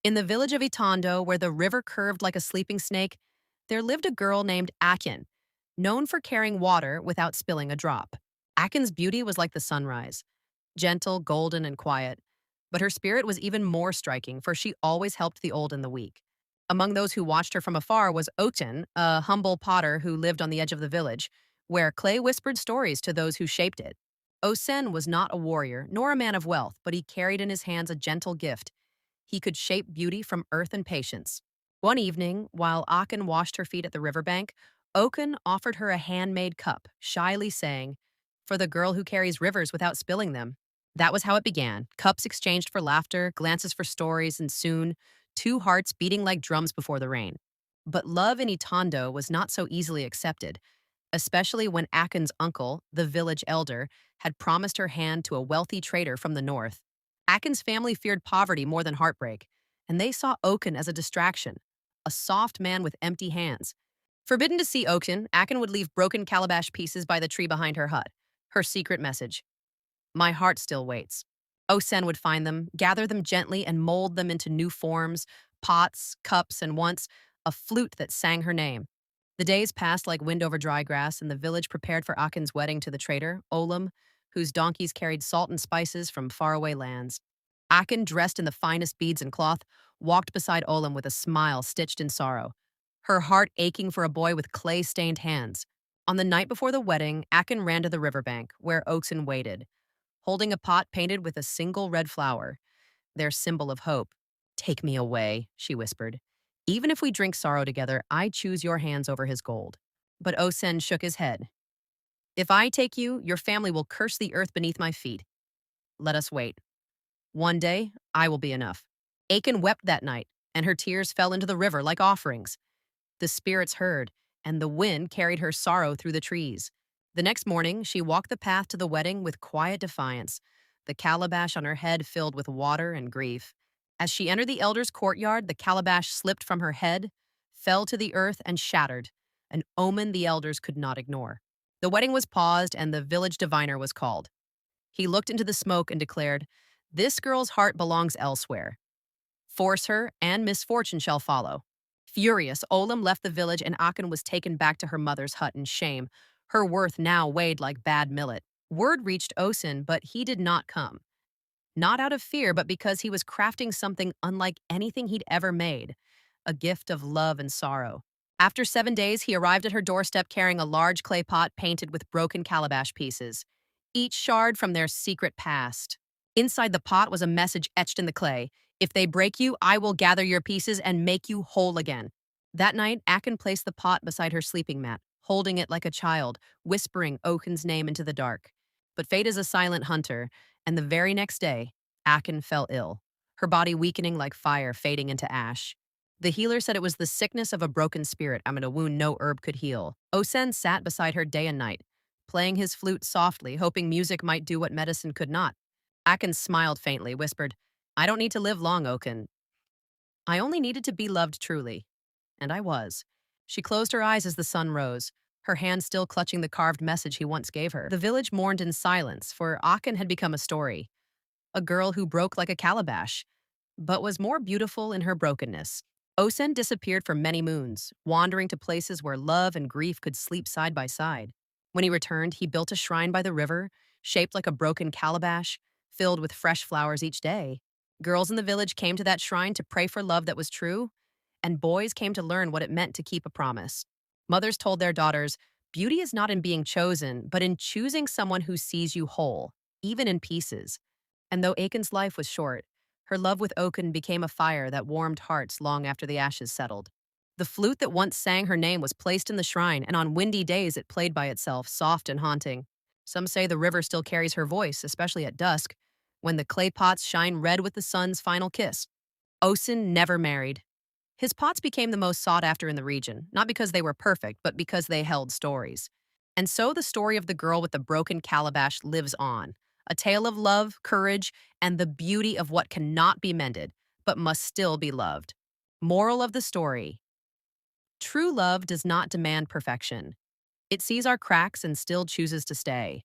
In the village of Itondo, where the river curved like a sleeping snake, there lived a girl named Akin, known for carrying water without spilling a drop. Akin's beauty was like the sunrise, gentle, golden, and quiet. But her spirit was even more striking, for she always helped the old and the weak. Among those who watched her from afar was Oten, a humble potter who lived on the edge of the village, where clay whispered stories to those who shaped it. Osen was not a warrior, nor a man of wealth, but he carried in his hands a gentle gift. He could shape beauty from earth and patience. One evening, while Akin washed her feet at the riverbank, Oken offered her a handmade cup, shyly saying, "For the girl who carries rivers without spilling them." That was how it began. Cups exchanged for laughter, glances for stories, and soon, two hearts beating like drums before the rain. But love in Itondo was not so easily accepted, especially when Akin's uncle, the village elder, had promised her hand to a wealthy trader from the north. Akin's family feared poverty more than heartbreak, and they saw Oken as a distraction, a soft man with empty hands. Forbidden to see Oken, Akin would leave broken calabash pieces by the tree behind her hut. Her secret message: "My heart still waits." Osen would find them, gather them gently, and mold them into new forms: pots, cups, and once a flute that sang her name. The days passed like wind over dry grass, and the village prepared for Akin's wedding to the trader, Olam, whose donkeys carried salt and spices from faraway lands. Akin, dressed in the finest beads and cloth, walked beside Olam with a smile stitched in sorrow, her heart aching for a boy with clay-stained hands. On the night before the wedding, Akin ran to the riverbank, where Oakson waited, holding a pot painted with a single red flower, their symbol of hope. "Take me away," she whispered. "Even if we drink sorrow together, I choose your hands over his gold." But Osen shook his head. "If I take you, your family will curse the earth beneath my feet. Let us wait. One day, I will be enough." Achan wept that night, and her tears fell into the river like offerings. The spirits heard, and the wind carried her sorrow through the trees. The next morning, she walked the path to the wedding with quiet defiance, the calabash on her head filled with water and grief. As she entered the elder's courtyard, the calabash slipped from her head, fell to the earth, and shattered, an omen the elders could not ignore. The wedding was paused, and the village diviner was called. He looked into the smoke and declared, "This girl's heart belongs elsewhere. Force her, and misfortune shall follow." Furious, Olam left the village, and Akan was taken back to her mother's hut in shame. Her worth now weighed like bad millet. Word reached Osin, but he did not come. Not out of fear, but because he was crafting something unlike anything he'd ever made, a gift of love and sorrow. After 7 days, he arrived at her doorstep carrying a large clay pot painted with broken calabash pieces, each shard from their secret past. Inside the pot was a message etched in the clay: "If they break you, I will gather your pieces and make you whole again." That night, Akin placed the pot beside her sleeping mat, holding it like a child, whispering Oaken's name into the dark. But fate is a silent hunter, and the very next day, Akin fell ill, her body weakening like fire fading into ash. The healer said it was the sickness of a broken spirit amid a wound no herb could heal. Osen sat beside her day and night, playing his flute softly, hoping music might do what medicine could not. Akin smiled faintly, whispered, "I don't need to live long, Oken. I only needed to be loved truly." And I was. She closed her eyes as the sun rose, her hand still clutching the carved message he once gave her. The village mourned in silence, for Akin had become a story, a girl who broke like a calabash, but was more beautiful in her brokenness. Osen disappeared for many moons, wandering to places where love and grief could sleep side by side. When he returned, he built a shrine by the river, shaped like a broken calabash, filled with fresh flowers each day. Girls in the village came to that shrine to pray for love that was true, and boys came to learn what it meant to keep a promise. Mothers told their daughters, "Beauty is not in being chosen, but in choosing someone who sees you whole, even in pieces." And though Akin's life was short, her love with Oken became a fire that warmed hearts long after the ashes settled. The flute that once sang her name was placed in the shrine, and on windy days it played by itself, soft and haunting. Some say the river still carries her voice, especially at dusk, when the clay pots shine red with the sun's final kiss. Osen never married. His pots became the most sought after in the region, not because they were perfect, but because they held stories. And so the story of the girl with the broken calabash lives on, a tale of love, courage, and the beauty of what cannot be mended, but must still be loved. Moral of the story: true love does not demand perfection. It sees our cracks and still chooses to stay.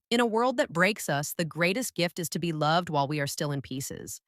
In a world that breaks us, the greatest gift is to be loved while we are still in pieces.